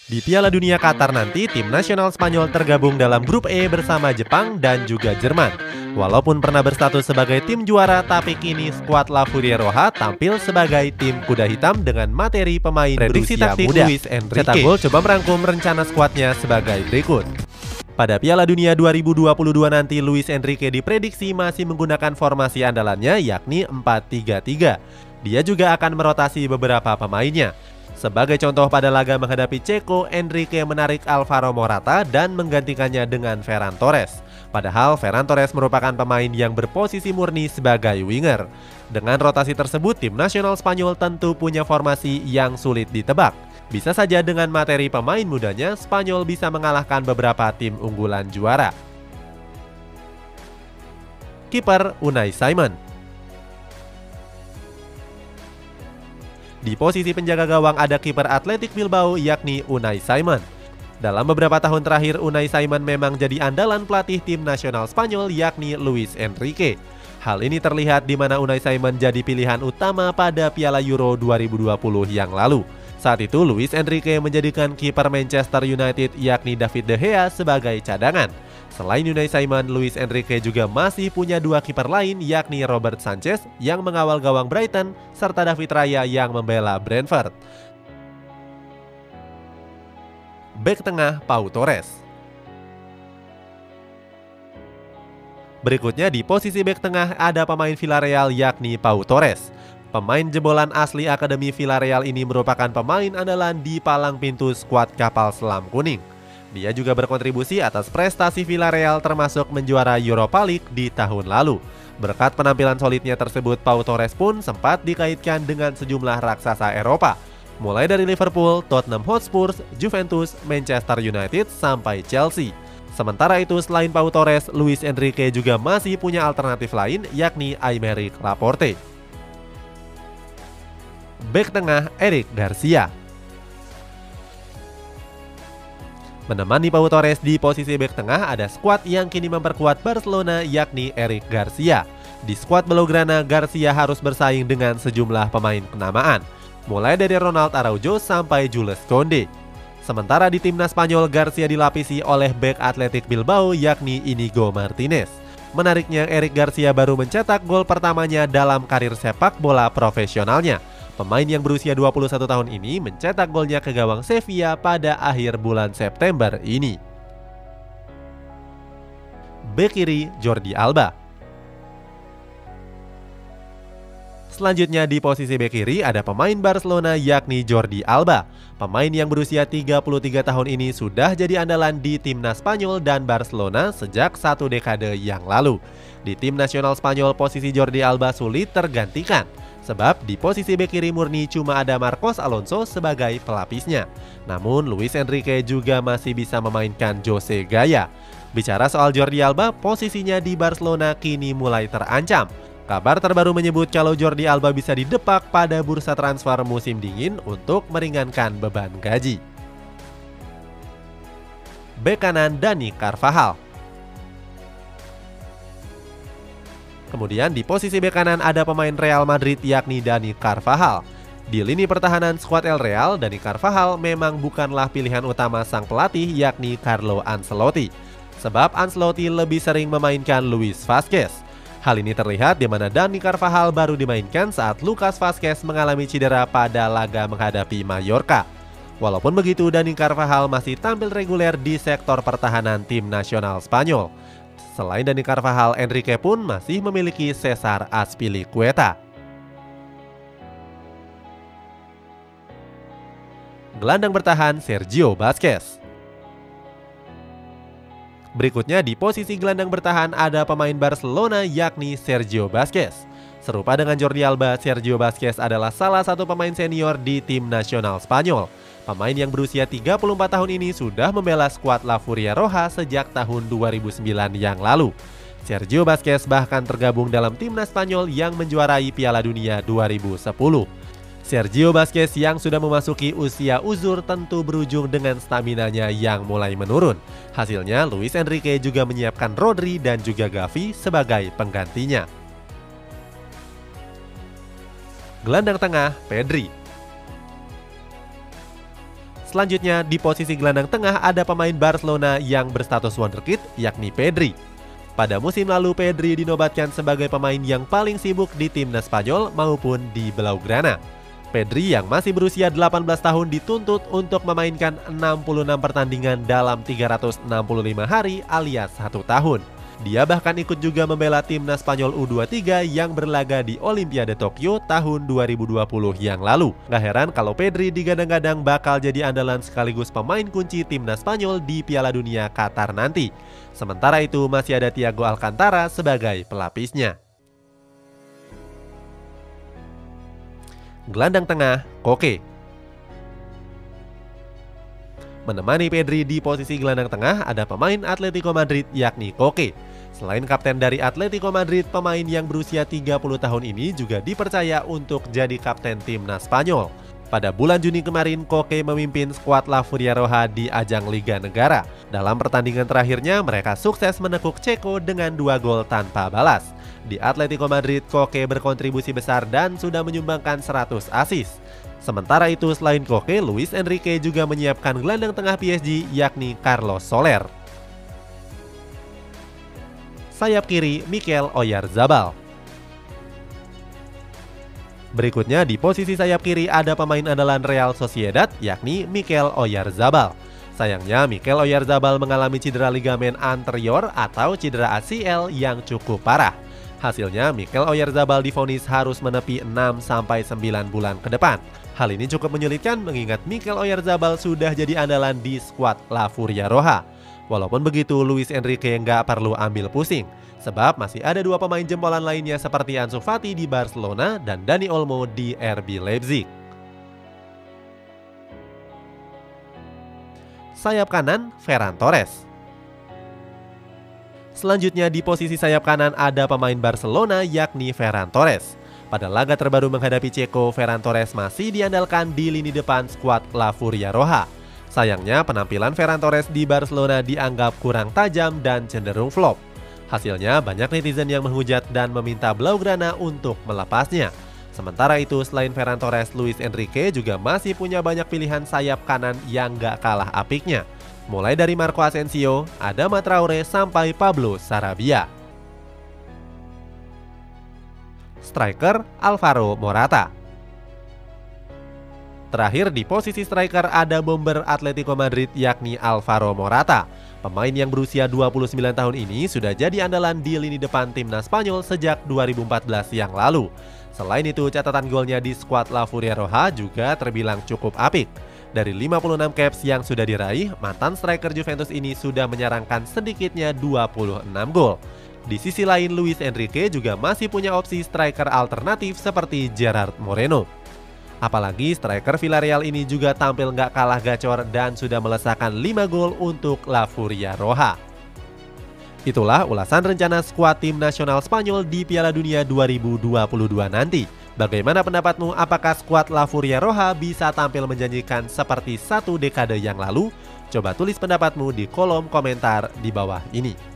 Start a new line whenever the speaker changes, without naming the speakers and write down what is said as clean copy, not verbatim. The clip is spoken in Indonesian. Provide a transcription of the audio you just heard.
Di Piala Dunia Qatar nanti, tim nasional Spanyol tergabung dalam grup E bersama Jepang dan juga Jerman. Walaupun pernah berstatus sebagai tim juara, tapi kini skuad La Furia Roja tampil sebagai tim kuda hitam dengan materi pemain
Prediksi
berusia
taktik
muda.
Luis Enrique.
Cetak Gol coba merangkum rencana skuadnya sebagai berikut. Pada Piala Dunia 2022 nanti, Luis Enrique diprediksi masih menggunakan formasi andalannya yakni 4-3-3. Dia juga akan merotasi beberapa pemainnya. Sebagai contoh pada laga menghadapi Ceko, Enrique menarik Alvaro Morata dan menggantikannya dengan Ferran Torres. Padahal Ferran Torres merupakan pemain yang berposisi murni sebagai winger. Dengan rotasi tersebut, tim nasional Spanyol tentu punya formasi yang sulit ditebak. Bisa saja dengan materi pemain mudanya, Spanyol bisa mengalahkan beberapa tim unggulan juara. Kiper Unai Simon. Di posisi penjaga gawang ada kiper Athletic Bilbao yakni Unai Simon. Dalam beberapa tahun terakhir, Unai Simon memang jadi andalan pelatih tim nasional Spanyol yakni Luis Enrique. Hal ini terlihat di mana Unai Simon jadi pilihan utama pada Piala Euro 2020 yang lalu. Saat itu Luis Enrique menjadikan kiper Manchester United yakni David De Gea sebagai cadangan. Selain Unai Simon, Luis Enrique juga masih punya dua kiper lain yakni Robert Sanchez yang mengawal gawang Brighton serta David Raya yang membela Brentford. Bek tengah Pau Torres. Berikutnya di posisi bek tengah ada pemain Villarreal yakni Pau Torres. Pemain jebolan asli Akademi Villarreal ini merupakan pemain andalan di palang pintu skuad kapal selam kuning. Dia juga berkontribusi atas prestasi Villarreal termasuk menjuara Europa League di tahun lalu. Berkat penampilan solidnya tersebut, Pau Torres pun sempat dikaitkan dengan sejumlah raksasa Eropa, mulai dari Liverpool, Tottenham Hotspur, Juventus, Manchester United, sampai Chelsea. Sementara itu, selain Pau Torres, Luis Enrique juga masih punya alternatif lain yakni Aymeric Laporte. Bek tengah Eric Garcia. Menemani Pau Torres di posisi bek tengah ada skuad yang kini memperkuat Barcelona yakni Eric Garcia. Di skuad Blaugrana, Garcia harus bersaing dengan sejumlah pemain kenamaan, mulai dari Ronald Araujo sampai Jules Koundé. Sementara di timnas Spanyol, Garcia dilapisi oleh bek Athletic Bilbao yakni Inigo Martinez. Menariknya, Eric Garcia baru mencetak gol pertamanya dalam karir sepak bola profesionalnya. Pemain yang berusia 21 tahun ini mencetak golnya ke gawang Sevilla pada akhir bulan September ini. Bek kiri Jordi Alba. Selanjutnya di posisi bek kiri ada pemain Barcelona yakni Jordi Alba. Pemain yang berusia 33 tahun ini sudah jadi andalan di timnas Spanyol dan Barcelona sejak 1 dekade yang lalu. Di tim nasional Spanyol posisi Jordi Alba sulit tergantikan. Sebab di posisi bek kiri murni cuma ada Marcos Alonso sebagai pelapisnya. Namun Luis Enrique juga masih bisa memainkan Jose Gaya. Bicara soal Jordi Alba, posisinya di Barcelona kini mulai terancam. Kabar terbaru menyebut kalau Jordi Alba bisa didepak pada bursa transfer musim dingin untuk meringankan beban gaji. Bek kanan Dani Carvajal. Kemudian di posisi bek kanan ada pemain Real Madrid yakni Dani Carvajal. Di lini pertahanan skuad El Real, Dani Carvajal memang bukanlah pilihan utama sang pelatih yakni Carlo Ancelotti. Sebab Ancelotti lebih sering memainkan Luis Vazquez. Hal ini terlihat di mana Dani Carvajal baru dimainkan saat Lucas Vazquez mengalami cedera pada laga menghadapi Mallorca. Walaupun begitu, Dani Carvajal masih tampil reguler di sektor pertahanan tim nasional Spanyol. Selain Dani Carvajal, Enrique pun masih memiliki Cesar Azpilicueta. Gelandang bertahan Sergio Busquets. Berikutnya di posisi gelandang bertahan ada pemain Barcelona yakni Sergio Busquets. Serupa dengan Jordi Alba, Sergio Busquets adalah salah satu pemain senior di tim nasional Spanyol. Pemain yang berusia 34 tahun ini sudah membela skuad La Furia Roja sejak tahun 2009 yang lalu. Sergio Busquets bahkan tergabung dalam timnas Spanyol yang menjuarai Piala Dunia 2010. Sergio Busquets yang sudah memasuki usia uzur tentu berujung dengan staminanya yang mulai menurun. Hasilnya, Luis Enrique juga menyiapkan Rodri dan juga Gavi sebagai penggantinya. Gelandang tengah Pedri. Selanjutnya di posisi gelandang tengah ada pemain Barcelona yang berstatus wonderkid yakni Pedri. Pada musim lalu Pedri dinobatkan sebagai pemain yang paling sibuk di timnas Spanyol maupun di Blaugrana. Pedri yang masih berusia 18 tahun dituntut untuk memainkan 66 pertandingan dalam 365 hari alias 1 tahun. Dia bahkan ikut juga membela timnas Spanyol U23 yang berlaga di Olimpiade Tokyo tahun 2020 yang lalu. Gak heran kalau Pedri digadang-gadang bakal jadi andalan sekaligus pemain kunci timnas Spanyol di Piala Dunia Qatar nanti. Sementara itu masih ada Thiago Alcantara sebagai pelapisnya. Gelandang tengah, Koke. Menemani Pedri di posisi gelandang tengah ada pemain Atletico Madrid yakni Koke. Selain kapten dari Atletico Madrid, pemain yang berusia 30 tahun ini juga dipercaya untuk jadi kapten timnas Spanyol. Pada bulan Juni kemarin, Koke memimpin skuad La Furia Roja di ajang Liga Negara. Dalam pertandingan terakhirnya, mereka sukses menekuk Ceko dengan 2 gol tanpa balas. Di Atletico Madrid, Koke berkontribusi besar dan sudah menyumbangkan 100 assist. Sementara itu, selain Koke, Luis Enrique juga menyiapkan gelandang tengah PSG yakni Carlos Soler. Sayap kiri, Mikel Oyarzabal. Berikutnya di posisi sayap kiri ada pemain andalan Real Sociedad yakni Mikel Oyarzabal. Sayangnya Mikel Oyarzabal mengalami cedera ligamen anterior atau cedera ACL yang cukup parah. Hasilnya Mikel Oyarzabal divonis harus menepi 6-9 bulan ke depan. Hal ini cukup menyulitkan mengingat Mikel Oyarzabal sudah jadi andalan di skuad La Furia Roja. Walaupun begitu, Luis Enrique nggak perlu ambil pusing, sebab masih ada 2 pemain jempolan lainnya seperti Ansu Fati di Barcelona dan Dani Olmo di RB Leipzig. Sayap kanan, Ferran Torres. Selanjutnya di posisi sayap kanan ada pemain Barcelona yakni Ferran Torres. Pada laga terbaru menghadapi Ceko, Ferran Torres masih diandalkan di lini depan skuad La Furia Roja. Sayangnya penampilan Ferran Torres di Barcelona dianggap kurang tajam dan cenderung flop. Hasilnya banyak netizen yang menghujat dan meminta Blaugrana untuk melepasnya. Sementara itu selain Ferran Torres, Luis Enrique juga masih punya banyak pilihan sayap kanan yang gak kalah apiknya. Mulai dari Marco Asensio, Adama Traore sampai Pablo Sarabia. Striker, Alvaro Morata. Terakhir di posisi striker ada bomber Atletico Madrid yakni Alvaro Morata. Pemain yang berusia 29 tahun ini sudah jadi andalan di lini depan timnas Spanyol sejak 2014 yang lalu. Selain itu, catatan golnya di skuad La Furia Roja juga terbilang cukup apik. Dari 56 caps yang sudah diraih, mantan striker Juventus ini sudah menyarangkan sedikitnya 26 gol. Di sisi lain, Luis Enrique juga masih punya opsi striker alternatif seperti Gerard Moreno. Apalagi striker Villarreal ini juga tampil nggak kalah gacor dan sudah melesakkan 5 gol untuk La Furia Roja. Itulah ulasan rencana skuad tim nasional Spanyol di Piala Dunia 2022 nanti. Bagaimana pendapatmu? Apakah skuad La Furia Roja bisa tampil menjanjikan seperti 1 dekade yang lalu? Coba tulis pendapatmu di kolom komentar di bawah ini.